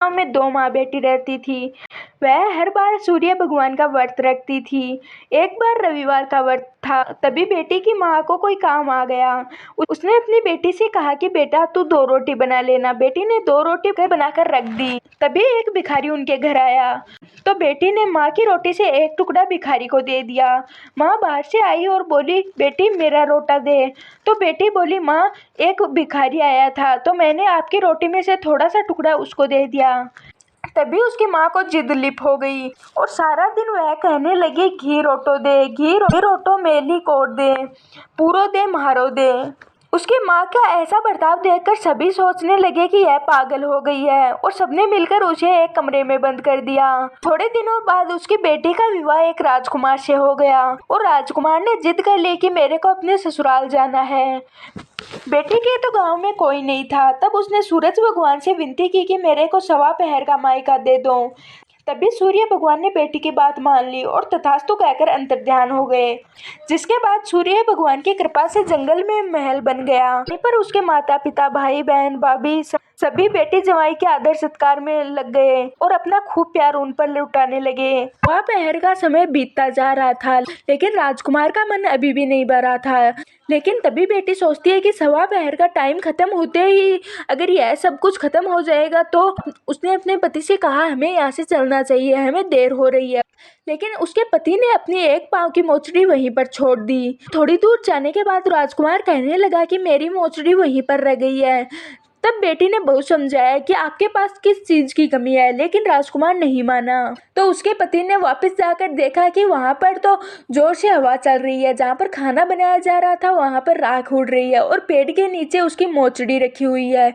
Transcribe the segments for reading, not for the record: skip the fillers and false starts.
गाँव में दो माँ बेटी रहती थी। वह हर बार सूर्य भगवान का व्रत रखती थी। एक बार रविवार का व्रत था, तभी बेटी की माँ को कोई काम आ गया। उसने अपनी बेटी से कहा कि बेटा तू 2 रोटी बना लेना। बेटी ने 2 रोटी बनाकर रख दी। तभी एक भिखारी उनके घर आया, तो बेटी ने माँ की रोटी से एक टुकड़ा भिखारी को दे दिया। माँ बाहर से आई और बोली, बेटी मेरा रोटा दे। तो बेटी बोली, माँ एक भिखारी आया था तो मैंने आपकी रोटी में से थोड़ा सा टुकड़ा उसको दे दिया। तभी उसकी माँ को जिद लिप हो गई और सारा दिन वह कहने लगी, घी रोटो दे, घी रोटो मेली कोट दे, पूरो दे म्हारो दे। उसकी माँ का ऐसा बर्ताव देखकर सभी सोचने लगे कि यह पागल हो गई है और सबने मिलकर उसे एक कमरे में बंद कर दिया। थोड़े दिनों बाद उसकी बेटी का विवाह एक राजकुमार से हो गया और राजकुमार ने जिद कर ली कि मेरे को अपने ससुराल जाना है। बेटी के तो गांव में कोई नहीं था। तब उसने सूरज भगवान से विनती की कि मेरे को 1.25 पहर का मायका दे दो। तभी सूर्य भगवान ने बेटी की बात मान ली और तथास्तु कहकर अंतर्ध्यान हो गए। जिसके बाद सूर्य भगवान की कृपा से जंगल में महल बन गया। वहीं पर उसके माता पिता, भाई बहन, भाभी सभी बेटी जमाई के आदर सत्कार में लग गए और अपना खूब प्यार उन पर लुटाने लगे। वह पहर का समय बीतता जा रहा था, लेकिन राजकुमार का मन अभी भी नहीं भरा था। लेकिन तभी बेटी सोचती है कि 1.25 पहर का टाइम खत्म होते ही अगर यह सब कुछ खत्म हो जाएगा तो उसने अपने पति से कहा, हमें यहाँ से चलना चाहिए, हमें देर हो रही है। लेकिन उसके पति ने अपनी एक पाँव की मोचड़ी वहीं पर छोड़ दी। थोड़ी दूर जाने के बाद राजकुमार कहने लगा कि मेरी मोचड़ी वहीं पर रह गई है। तब बेटी ने बहुत समझाया कि आपके पास किस चीज की कमी है, लेकिन राजकुमार नहीं माना। तो उसके पति ने वापस जाकर देखा कि वहां पर तो जोर से हवा चल रही है। जहां पर खाना बनाया जा रहा था वहां पर राख उड़ रही है और पेड़ के नीचे उसकी मोचड़ी रखी हुई है।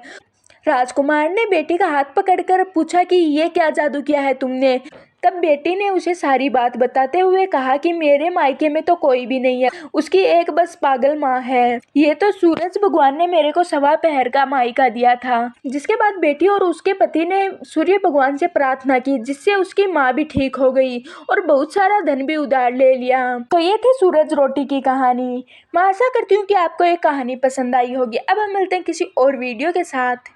राजकुमार ने बेटी का हाथ पकड़कर पूछा कि ये क्या जादू किया है तुमने। तब बेटी ने उसे सारी बात बताते हुए कहा कि मेरे मायके में तो कोई भी नहीं है, उसकी एक बस पागल माँ है। ये तो सूरज भगवान ने मेरे को 1.25 पहर का मायका दिया था। जिसके बाद बेटी और उसके पति ने सूर्य भगवान से प्रार्थना की, जिससे उसकी माँ भी ठीक हो गई और बहुत सारा धन भी उधार ले लिया। तो ये थी सूरज रोटी की कहानी। मैं आशा करती हूँ कि आपको ये कहानी पसंद आई होगी। अब हम मिलते हैं किसी और वीडियो के साथ।